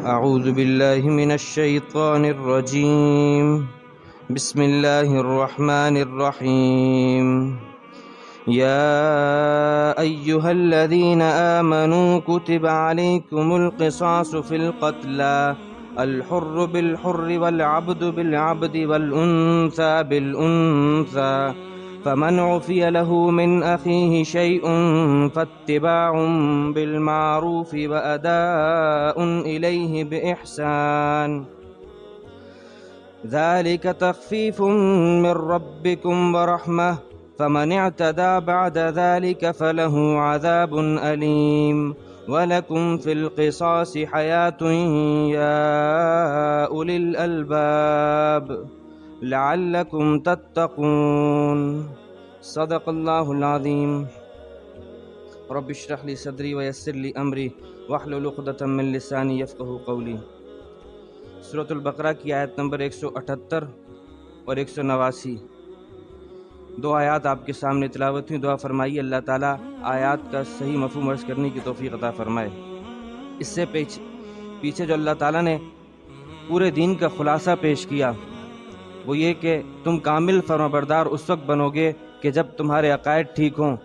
اعوذ باللہ من الشیطان الرجیم بسم اللہ الرحمن الرحیم یا ایہا الذین آمنوا کتب علیکم القصاص فی القتلى الحر بالحر والعبد بالعبد والانثى بالانثى فمن عفی له من اخیہ شیء فاتباع بالمعروف واداء الیہ بإحسان ذلک تخفیف من ربکم ورحمہ فمن اعتدى بعد ذلك فله عذاب علیم وَلَكُمْ فِي الْقِصَاصِ حَيَاةٌ يَا أُولِي الْأَلْبَابِ لَعَلَّكُمْ تَتَّقُونَ صدق اللہ العظیم رب اشرح لي صدری ویسر لي امری واحلل عقدۃ من لسانی یفقہوا قولی۔ سورۃ البقرہ کی آیت نمبر 178 اور 189 دو آیات آپ کے سامنے تلاوت ہوئی۔ دعا فرمائیے اللہ تعالیٰ آیات کا صحیح مفہوم عرض کرنے کی توفیق عطا فرمائے۔ اس سے پیچھے جو اللہ تعالیٰ نے پورے دین کا خلاصہ پیش کیا وہ یہ کہ تم کامل فرمانبردار اس وقت بنو گے کہ جب تمہارے عقائد ٹھیک ہوں،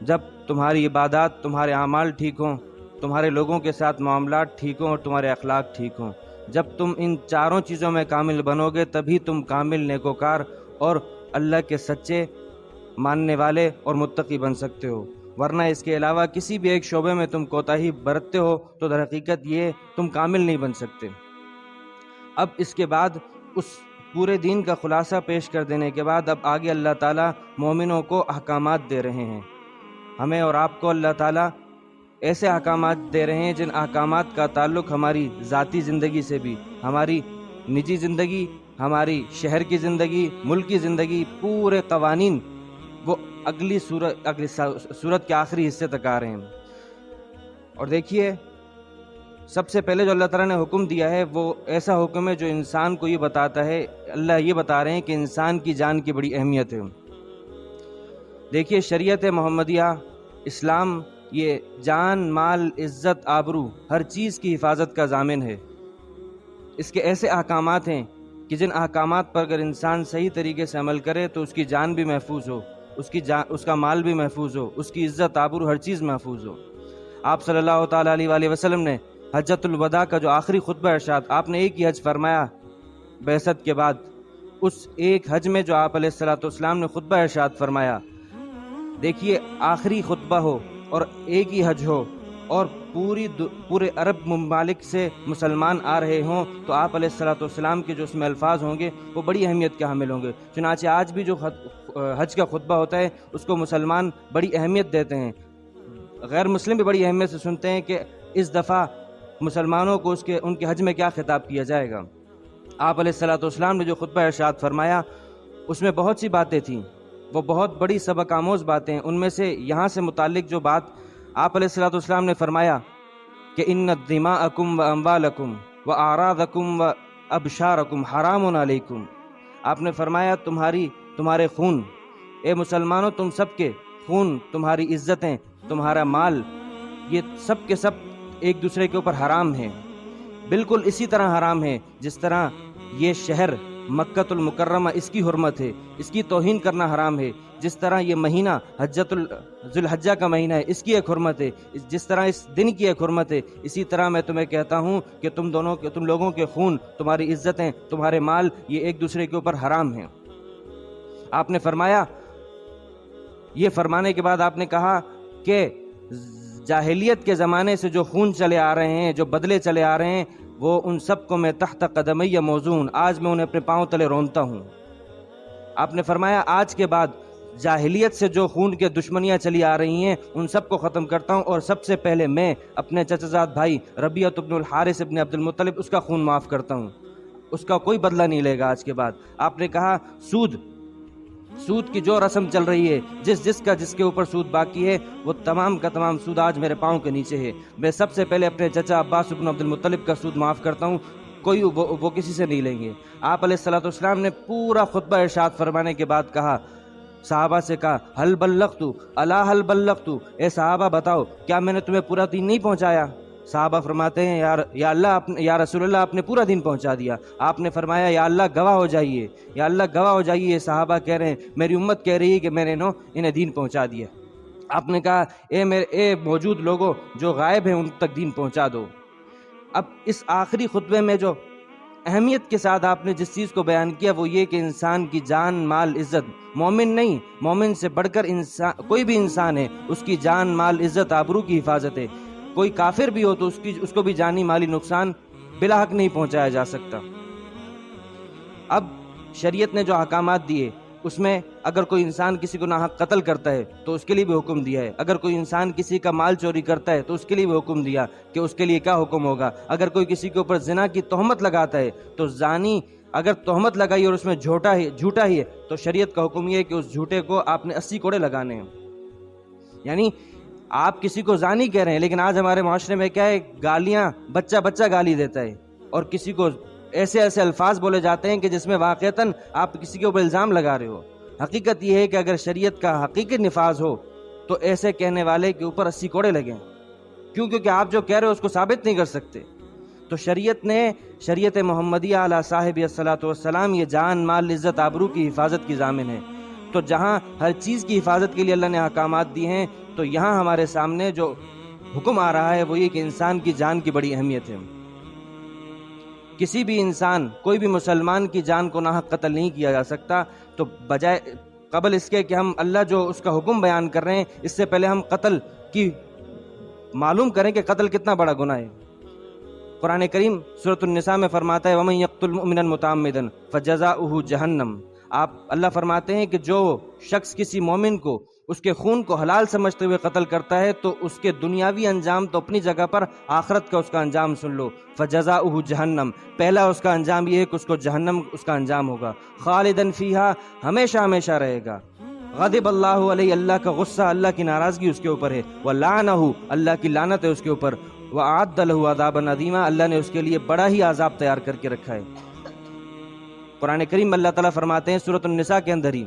جب تمہاری عبادات، تمہارے اعمال ٹھیک ہوں، تمہارے لوگوں کے ساتھ معاملات ٹھیک ہوں اور تمہارے اخلاق ٹھیک ہوں۔ جب تم ان چاروں چیزوں میں کامل بنو گے تبھی تم کامل نیکوکار اور اللہ کے سچے ماننے والے اور متقی بن سکتے ہو، ورنہ اس کے علاوہ کسی بھی ایک شعبے میں تم کوتاہی برتتے ہو تو در حقیقت یہ تم کامل نہیں بن سکتے۔ اب اس کے بعد اس پورے دین کا خلاصہ پیش کر دینے کے بعد اب آگے اللہ تعالیٰ مومنوں کو احکامات دے رہے ہیں۔ ہمیں اور آپ کو اللہ تعالیٰ ایسے احکامات دے رہے ہیں جن احکامات کا تعلق ہماری ذاتی زندگی سے بھی، ہماری نجی زندگی، ہماری شہر کی زندگی، ملک کی زندگی، پورے قوانین وہ اگلی سورت کے آخری حصے تک آ رہے ہیں۔ اور دیکھیے سب سے پہلے جو اللہ تعالیٰ نے حکم دیا ہے وہ ایسا حکم ہے جو انسان کو یہ بتاتا ہے، اللہ یہ بتا رہے ہیں کہ انسان کی جان کی بڑی اہمیت ہے۔ دیکھیے شریعت محمدیہ اسلام یہ جان، مال، عزت، آبرو ہر چیز کی حفاظت کا ضامن ہے۔ اس کے ایسے احکامات ہیں کہ جن احکامات پر اگر انسان صحیح طریقے سے عمل کرے تو اس کی جان بھی محفوظ ہو، اس کا مال بھی محفوظ ہو، اس کی عزت، آبرو ہر چیز محفوظ ہو۔ آپ صلی اللہ تعالیٰ علیہ وآلہ وسلم نے حجۃ الوداع کا جو آخری خطبہ ارشاد، آپ نے ایک ہی حج فرمایا بعثت کے بعد، اس ایک حج میں جو آپ علیہ الصلوۃ والسلام نے خطبہ ارشاد فرمایا، دیکھیے آخری خطبہ ہو اور ایک ہی حج ہو اور پورے عرب ممالک سے مسلمان آ رہے ہوں تو آپ علیہ الصلوۃ والسلام کے جو اس میں الفاظ ہوں گے وہ بڑی اہمیت کے حامل ہوں گے۔ چنانچہ آج بھی جو حج کا خطبہ ہوتا ہے اس کو مسلمان بڑی اہمیت دیتے ہیں، غیر مسلم بھی بڑی اہمیت سے سنتے ہیں کہ اس دفعہ مسلمانوں کو ان کے حج میں کیا خطاب کیا جائے گا۔ آپ علیہ الصلوۃ والسلام نے جو خطبہ ارشاد فرمایا اس میں بہت سی باتیں تھیں، وہ بہت بڑی سبق آموز باتیں ہیں۔ ان میں سے یہاں سے متعلق جو بات آپ علیہ الصلوۃ والسلام نے فرمایا کہ ان دماءکم و اموالکم و اعراضکم و ابشارکم حرام علیکم، آپ نے فرمایا تمہارے خون، اے مسلمانوں تم سب کے خون، تمہاری عزتیں، تمہارا مال، یہ سب کے سب ایک دوسرے کے اوپر حرام ہیں، بالکل اسی طرح حرام ہے جس طرح یہ شہر مکۃ المکرمہ اس کی حرمت ہے، اس کی توہین کرنا حرام ہے، جس طرح یہ مہینہ ذو الحجہ کا مہینہ ہے اس کی ایک حرمت ہے، جس طرح اس دن کی ایک حرمت ہے، اسی طرح میں تمہیں کہتا ہوں کہ تم لوگوں کے خون، تمہاری عزتیں، تمہارے مال یہ ایک دوسرے کے اوپر حرام ہیں۔ آپ نے فرمایا، یہ فرمانے کے بعد آپ نے کہا کہ جاہلیت کے زمانے سے جو خون چلے آ رہے ہیں، جو بدلے چلے آ رہے ہیں، وہ ان سب کو میں تحت قدمی موزون، آج میں انہیں اپنے پاؤں تلے رونتا ہوں۔ آپ نے فرمایا آج کے بعد جاہلیت سے جو خون کے دشمنیاں چلی آ رہی ہیں ان سب کو ختم کرتا ہوں، اور سب سے پہلے میں اپنے چچا زاد بھائی ربیعہ بن الحارث ابن عبد المطلب اس کا خون معاف کرتا ہوں، اس کا کوئی بدلہ نہیں لے گا آج کے بعد۔ آپ نے کہا سود کی جو رسم چل رہی ہے، جس کے اوپر سود باقی ہے وہ تمام کا تمام سود آج میرے پاؤں کے نیچے ہے، میں سب سے پہلے اپنے چچا عباس بن عبد المطلب کا سود معاف کرتا ہوں، کوئی وہ کسی سے نہیں لیں گے۔ آپ علیہ الصلوۃ والسلام نے پورا خطبہ ارشاد فرمانے کے بعد کہا، صحابہ سے کہا، حل بلغت الا حل بلغت، اے صحابہ بتاؤ کیا میں نے تمہیں پورا دین نہیں پہنچایا؟ صحابہ فرماتے ہیں یا اللہ یا رسول اللہ آپ نے پورا دین پہنچا دیا۔ آپ نے فرمایا یا اللہ گواہ ہو جائیے، یا اللہ گواہ ہو جائیے، صحابہ کہہ رہے ہیں میری امت کہہ رہی ہے کہ میں نے انہیں دین پہنچا دیا۔ آپ نے کہا اے موجود لوگوں جو غائب ہیں ان تک دین پہنچا دو۔ اب اس آخری خطبے میں جو اہمیت کے ساتھ آپ نے جس چیز کو بیان کیا وہ یہ کہ انسان کی جان مال عزت، مومن نہیں، مومن سے بڑھ کر انسان کوئی بھی انسان ہے، اس کی جان مال عزت آبرو کی حفاظت ہے۔ کوئی کافر بھی ہو تو اس کو بھی جانی مالی نقصان بلا حق نہیں پہنچایا جا سکتا۔ اب شریعت نے جو احکامات دیے اس میں اگر کوئی انسان کسی کو ناحق قتل کرتا ہے تو اس کے لیے بھی حکم دیا ہے، اگر کوئی انسان کسی کا مال چوری کرتا ہے تو اس کے لیے بھی حکم دیا کہ اس کے لیے کیا حکم ہوگا، اگر کوئی کسی کے اوپر زنا کی تہمت لگاتا ہے تو زانی اگر تہمت لگائی اور اس میں جھوٹا ہی ہے تو شریعت کا حکم یہ ہے کہ اس جھوٹے کو آپ نے 80 کوڑے لگانے ہیں۔ یعنی آپ کسی کو زانی کہہ رہے ہیں، لیکن آج ہمارے معاشرے میں کیا ہے، گالیاں بچہ گالی دیتا ہے اور کسی کو ایسے الفاظ بولے جاتے ہیں کہ جس میں واقعتاً آپ کسی کے اوپر الزام لگا رہے ہو۔ حقیقت یہ ہے کہ اگر شریعت کا حقیقی نفاذ ہو تو ایسے کہنے والے کے اوپر 80 کوڑے لگیں، کیونکہ آپ جو کہہ رہے ہو اس کو ثابت نہیں کر سکتے۔ تو شریعت محمدیہ علی صاحب الصلاۃ والسلام یہ جان مال عزت آبرو کی حفاظت کی ضامن ہے۔ تو جہاں ہر چیز کی حفاظت کے لیے اللہ نے احکامات دی ہیں تو یہاں ہمارے سامنے جو حکم آ رہا ہے وہ یہ کہ انسان کی جان کی بڑی اہمیت ہے۔ کسی بھی انسان، کوئی بھی مسلمان کی جان کو ناحق قتل نہیں کیا جا سکتا۔ تو بجائے قبل اس کے کہ ہم اللہ جو اس کا حکم بیان کر رہے ہیں اس سے پہلے ہم قتل کی معلوم کریں کہ قتل کتنا بڑا گناہ ہے۔ قرآن کریم سورۃ النساء میں فرماتا ہے وَمَن يَقْتُلْ مُؤْمِنًا مُتَعَمِّدًا فَجَزَاؤُهُ جَهَنَّمُ۔ اللہ فرماتے ہیں کہ جو شخص کسی مومن کو اس کے خون کو حلال سمجھتے ہوئے قتل کرتا ہے تو اس کے دنیاوی انجام تو اپنی جگہ پر، آخرت کا اس کا انجام سن لو، فجزاؤہ جہنم، پہلا اس کا انجام یہ ہے کہ اس کو جہنم اس کا انجام ہوگا، خالدن فیہا، ہمیشہ ہمیشہ رہے گا، غضب اللہ علیہ، اللہ کا غصہ، اللہ کی ناراضگی اس کے اوپر ہے، ولعنہ، اللہ کی لعنت ہے اس کے اوپر، وأعد لہ عذابا عظیما، اللہ نے اس کے لیے بڑا ہی عذاب تیار کر کے رکھا ہے۔ قرآن کریم اللہ تعالیٰ فرماتے ہیں سورۃ النساء کے اندر ہی،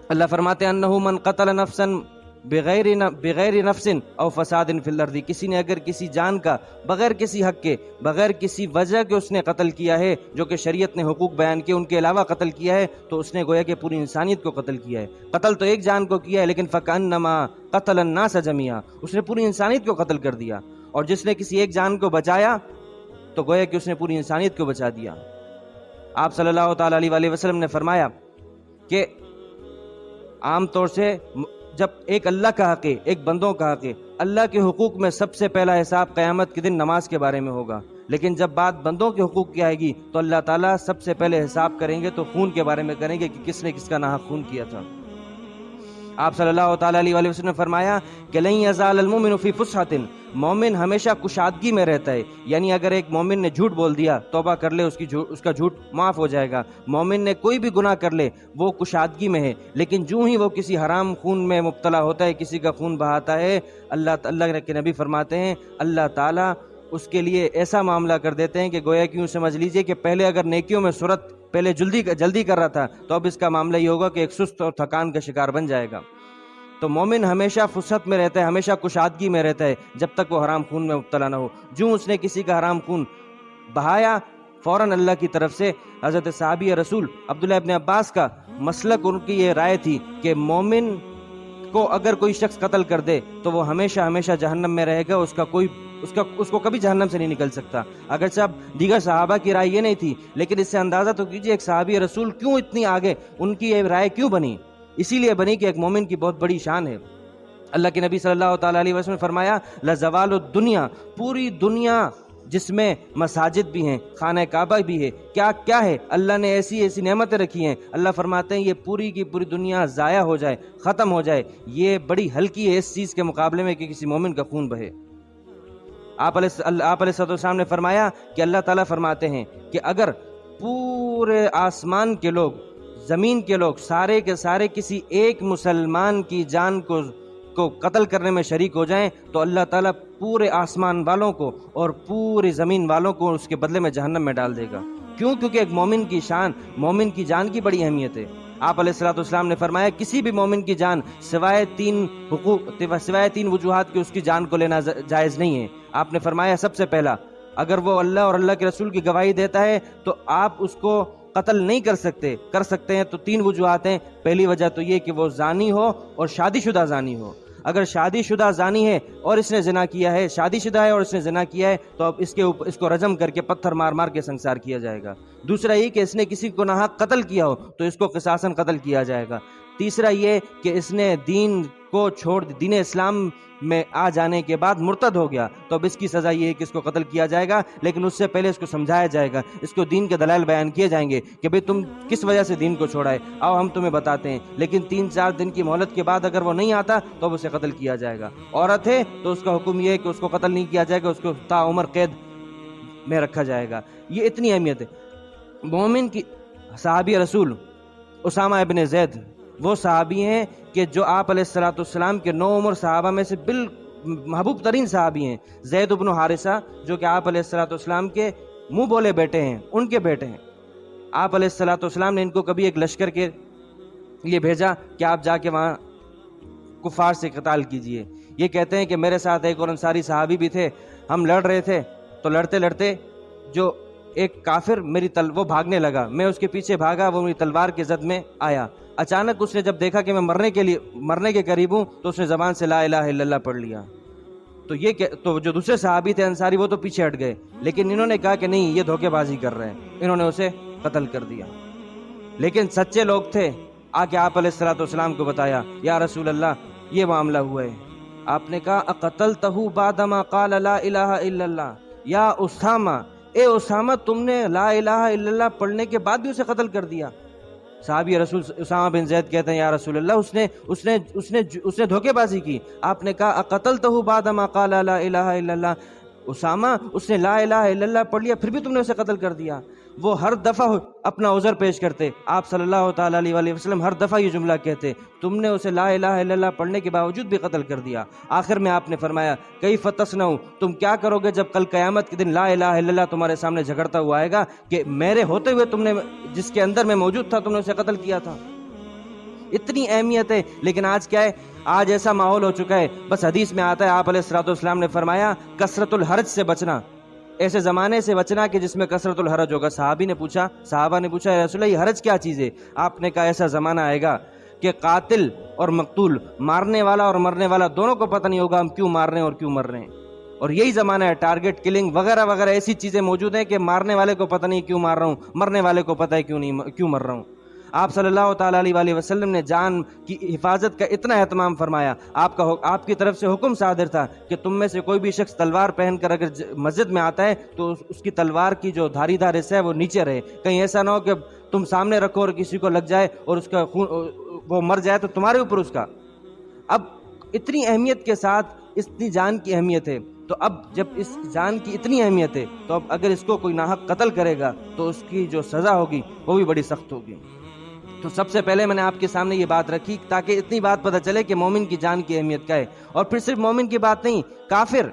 اللہ فرماتے ہیں انہ من قتل نفسا بغیر نفس او فساد فی الارض، کسی نے اگر کسی جان کا بغیر کسی حق کے، بغیر کسی وجہ کے اس نے قتل کیا ہے، جو کہ شریعت نے حقوق بیان کیے ان کے علاوہ قتل کیا ہے، تو اس نے گویا کہ پوری انسانیت کو قتل کیا ہے۔ قتل تو ایک جان کو کیا ہے لیکن فکأنما قتل الناس جميعا، اس نے پوری انسانیت کو قتل کر دیا۔ اور جس نے کسی ایک جان کو بچایا تو گویا کہ اس نے پوری انسانیت کو بچا دیا۔ آپ صلی اللہ تعالی علیہ وآلہ وسلم نے فرمایا کہ عام طور سے جب ایک اللہ کا حق ہے، ایک بندوں کا حق ہے، اللہ کے حقوق میں سب سے پہلا حساب قیامت کے دن نماز کے بارے میں ہوگا، لیکن جب بات بندوں کے حقوق کی آئے گی تو اللہ تعالیٰ سب سے پہلے حساب کریں گے تو خون کے بارے میں کریں گے کہ کس نے کس کا ناحق خون کیا تھا۔ آپ صلی اللہ تعالیٰ علیہ وآلہ وسلم نے فرمایا کہ لن یزال المؤمن فی فسحۃ، مومن ہمیشہ کشادگی میں رہتا ہے، یعنی اگر ایک مومن نے جھوٹ بول دیا توبہ کر لے، اس کا جھوٹ معاف ہو جائے گا۔ مومن نے کوئی بھی گناہ کر لے وہ کشادگی میں ہے، لیکن جو ہی وہ کسی حرام خون میں مبتلا ہوتا ہے، کسی کا خون بہاتا ہے، اللہ کے نبی فرماتے ہیں اللہ تعالیٰ اس کے لیے ایسا معاملہ کر دیتے ہیں کہ گویا کیوں سمجھ لیجئے کہ پہلے اگر نیکیوں میں سرعت پہلے جلدی کر رہا تھا تو اب اس کا معاملہ یہ ہوگا کہ ایک سست اور تھکان کا شکار بن جائے گا۔ تو مومن ہمیشہ فسحت میں رہتا ہے، ہمیشہ کشادگی میں رہتا ہے جب تک وہ حرام خون میں مبتلا نہ ہو۔ جو اس نے کسی کا حرام خون بہایا فوراً اللہ کی طرف سے حضرت صحابی رسول عبداللہ ابن عباس کا مسلک، ان کی یہ رائے تھی کہ مومن کو اگر کوئی شخص قتل کر دے تو وہ ہمیشہ ہمیشہ جہنم میں رہے گا، اس کو کبھی جہنم سے نہیں نکل سکتا۔ اگرچہ اب دیگر صحابہ کی رائے یہ نہیں تھی، لیکن اس سے اندازہ تو کیجیے ایک صحابی رسول کیوں اتنی آگے، ان کی یہ رائے کیوں بنی؟ اسی لیے بنی کہ ایک مومن کی بہت بڑی شان ہے۔ اللہ کے نبی صلی اللہ تعالیٰ علیہ وسلم نے فرمایا لزوال الدنیا، پوری دنیا جس میں مساجد بھی ہیں، خانہ کعبہ بھی ہے، کیا ہے، اللہ نے ایسی نعمتیں رکھی ہیں، اللہ فرماتے ہیں یہ پوری کی پوری دنیا ضائع ہو جائے، ختم ہو جائے، یہ بڑی ہلکی ہے اس چیز کے مقابلے میں کہ کسی مومن کا خون بہے۔ آپ علیہ السلام نے فرمایا کہ اللہ تعالیٰ فرماتے ہیں کہ اگر پورے آسمان کے لوگ، زمین کے لوگ سارے کے سارے کسی ایک مسلمان کی جان کو قتل کرنے میں شریک ہو جائیں تو اللہ تعالیٰ پورے آسمان والوں کو اور پوری زمین والوں کو اس کے بدلے میں جہنم میں ڈال دے گا۔ کیوں؟ کیونکہ ایک مومن کی شان، مومن کی جان کی بڑی اہمیت ہے۔ آپ علیہ الصلوۃ والسلام نے فرمایا کسی بھی مومن کی جان سوائے تین وجوہات کی اس کی جان کو لینا جائز نہیں ہے۔ آپ نے فرمایا سب سے پہلا، اگر وہ اللہ اور اللہ کے رسول کی گواہی دیتا ہے تو آپ اس کو قتل نہیں کر سکتے ہیں تو تین وجوہات ہیں۔ پہلی وجہ تو یہ کہ وہ زانی ہو اور شادی شدہ زانی ہو۔ اگر شادی شدہ زانی ہے اور اس نے زنا کیا ہے، شادی شدہ ہے اور اس نے زنا کیا ہے، تو اب اس کو رجم کر کے پتھر مار مار کے سنسار کیا جائے گا۔ دوسرا یہ کہ اس نے کسی کو ناحق قتل کیا ہو تو اس کو قصاصاً قتل کیا جائے گا۔ تیسرا یہ کہ اس نے دین کو چھوڑ دین اسلام میں آ جانے کے بعد مرتد ہو گیا تو اب اس کی سزا یہ ہے کہ اس کو قتل کیا جائے گا، لیکن اس سے پہلے اس کو سمجھایا جائے گا، اس کو دین کے دلائل بیان کیے جائیں گے کہ بھئی تم کس وجہ سے دین کو چھوڑا ہے، آؤ ہم تمہیں بتاتے ہیں۔ لیکن 3-4 دن کی مہلت کے بعد اگر وہ نہیں آتا تو اب اسے قتل کیا جائے گا۔ عورت ہے تو اس کا حکم یہ ہے کہ اس کو قتل نہیں کیا جائے گا، اس کو تا عمر قید میں رکھا جائے گا۔ یہ اتنی اہمیت ہے۔ مومن کی صحابی رسول اسامہ ابن زید وہ صحابی ہیں کہ جو آپ علیہ الصلوۃ والسلام کے 9 عمر صحابہ میں سے محبوب ترین صحابی ہیں۔ زید بن حارثہ جو کہ آپ علیہ الصلوۃ والسلام کے منہ بولے بیٹے ہیں، ان کے بیٹے ہیں۔ آپ علیہ الصلوۃ والسلام نے ان کو کبھی ایک لشکر کے لیے بھیجا کہ آپ جا کے وہاں کفار سے قتال کیجئے۔ یہ کہتے ہیں کہ میرے ساتھ ایک اور انصاری صحابی بھی تھے، ہم لڑ رہے تھے تو لڑتے لڑتے جو ایک کافر وہ بھاگنے لگا، میں اس کے پیچھے بھاگا، وہ میری تلوار کی زد میں آیا۔ اچانک اس نے جب دیکھا کہ میں مرنے کے قریب ہوں تو اس نے زبان سے لا الہ الا اللہ پڑھ لیا۔ تو جو دوسرے صحابی تھے انصاری وہ تو پیچھے ہٹ گئے، لیکن انہوں نے کہا کہ نہیں یہ دھوکے بازی کر رہے ہیں، انہوں نے اسے قتل کر دیا۔ لیکن سچے لوگ تھے، آ کے آپ علیہ الصلوۃ والسلام کو بتایا، یا رسول اللہ یہ معاملہ ہوا ہے۔ آپ نے کہا اقتلتہ بعدما قال لا الہ الا اللہ، یا اسامہ، اے اسامہ تم نے لا الہ الا اللہ پڑھنے کے بعد بھی اسے قتل کر دیا۔ صحابی رسول اسامہ بن زید کہتے ہیں یا رسول اللہ اس نے دھوکے بازی کی۔ آپ نے کہا اقتلتہ بعدما قال لا الہ الا اللہ، اسامہ اس نے لا الہ الا اللہ پڑھ لیا پھر بھی تم نے اسے قتل کر دیا۔ وہ ہر دفعہ اپنا عذر پیش کرتے، آپ صلی اللہ تعالی علیہ وآلہ وسلم ہر دفعہ یہ جملہ کہتے، تم نے اسے لا الہ الا اللہ پڑھنے کے باوجود بھی قتل کر دیا۔ آخر میں آپ نے فرمایا کیف تصنع، تم کیا کرو گے جب کل قیامت کے دن لا الہ الا اللہ تمہارے سامنے جھگڑتا ہوا آئے گا کہ میرے ہوتے ہوئے تم نے جس کے اندر میں موجود تھا تم نے اسے قتل کیا تھا۔ اتنی اہمیت ہے، لیکن آج کیا ہے، آج ایسا ماحول ہو چکا ہے، بس حدیث میں آتا ہے آپ علیہ الصلوۃ والسلام نے فرمایا کثرت الحرج سے بچنا، ایسے زمانے سے بچنا کہ جس میں کثرت الحرج ہوگا۔ صحابہ نے پوچھا یا رسول اللہ یہ حرج کیا چیز ہے؟ آپ نے کہا ایسا زمانہ آئے گا کہ قاتل اور مقتول، مارنے والا اور مرنے والا دونوں کو پتہ نہیں ہوگا ہم کیوں مار رہے ہیں اور کیوں مر رہے ہیں۔ اور یہی زمانہ ہے، ٹارگٹ کلنگ وغیرہ وغیرہ ایسی چیزیں موجود ہیں کہ مارنے والے کو پتہ نہیں کیوں مار رہا ہوں، مرنے والے کو پتہ ہے کیوں مر رہا ہوں۔ آپ صلی اللہ تعالیٰ علیہ وآلہ وسلم نے جان کی حفاظت کا اتنا اہتمام فرمایا، آپ کی طرف سے حکم صادر تھا کہ تم میں سے کوئی بھی شخص تلوار پہن کر اگر مسجد میں آتا ہے تو اس کی تلوار کی جو دھاری دار حصہ ہے وہ نیچے رہے، کہیں ایسا نہ ہو کہ تم سامنے رکھو اور کسی کو لگ جائے اور اس کا خون وہ مر جائے تو تمہارے اوپر اس کا۔ اب اتنی اہمیت کے ساتھ اتنی جان کی اہمیت ہے، تو اب جب اس جان کی اتنی اہمیت ہے تو اب اگر اس کو کوئی ناحق قتل کرے گا تو اس کی جو سزا ہوگی وہ بھی بڑی سخت ہوگی۔ تو سب سے پہلے میں نے آپ کے سامنے یہ بات رکھی تاکہ اتنی بات پتہ چلے کہ مومن کی جان کی اہمیت کیا ہے۔ اور پھر صرف مومن کی بات نہیں، کافر،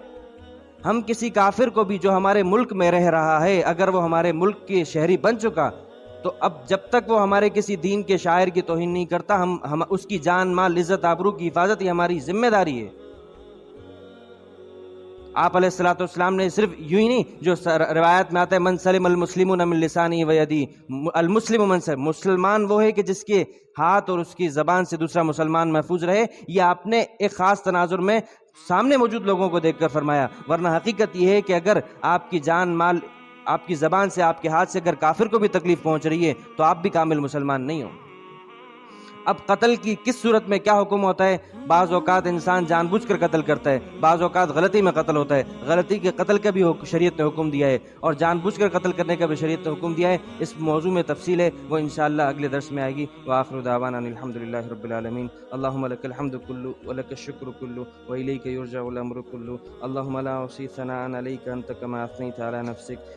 ہم کسی کافر کو بھی جو ہمارے ملک میں رہ رہا ہے اگر وہ ہمارے ملک کے شہری بن چکا تو اب جب تک وہ ہمارے کسی دین کے شاعر کی توہین نہیں کرتا ہم اس کی جان مال عزت آبرو کی حفاظت یہ ہماری ذمہ داری ہے۔ آپ علیہ الصلوۃ والسلام نے صرف یوں ہی نہیں، جو روایت میں آتا ہے من سلم المسلمون من لسانہ و یدہ، المسلم من سلم، مسلمان وہ ہے کہ جس کے ہاتھ اور اس کی زبان سے دوسرا مسلمان محفوظ رہے۔ یہ آپ نے ایک خاص تناظر میں سامنے موجود لوگوں کو دیکھ کر فرمایا، ورنہ حقیقت یہ ہے کہ اگر آپ کی جان مال آپ کی زبان سے آپ کے ہاتھ سے اگر کافر کو بھی تکلیف پہنچ رہی ہے تو آپ بھی کامل مسلمان نہیں ہو۔ اب قتل کی کس صورت میں کیا حکم ہوتا ہے؟ بعض اوقات انسان جان بوجھ کر قتل کرتا ہے، بعض اوقات غلطی میں قتل ہوتا ہے، غلطی کے قتل کا بھی شریعت نے حکم دیا ہے اور جان بوجھ کر قتل کرنے کا بھی شریعت نے حکم دیا ہے۔ اس موضوع میں تفصیل ہے، وہ انشاءاللہ اگلے درس میں آئے گی۔ وآخر دعوانا الحمدللہ رب العالمین، اللہم لک الحمد کلہ ولک الشکر کلہ وإلیک یرجع الامر کلہ، اللہم لا احصی ثناء علیک انت کما اثنیت علی نفسک۔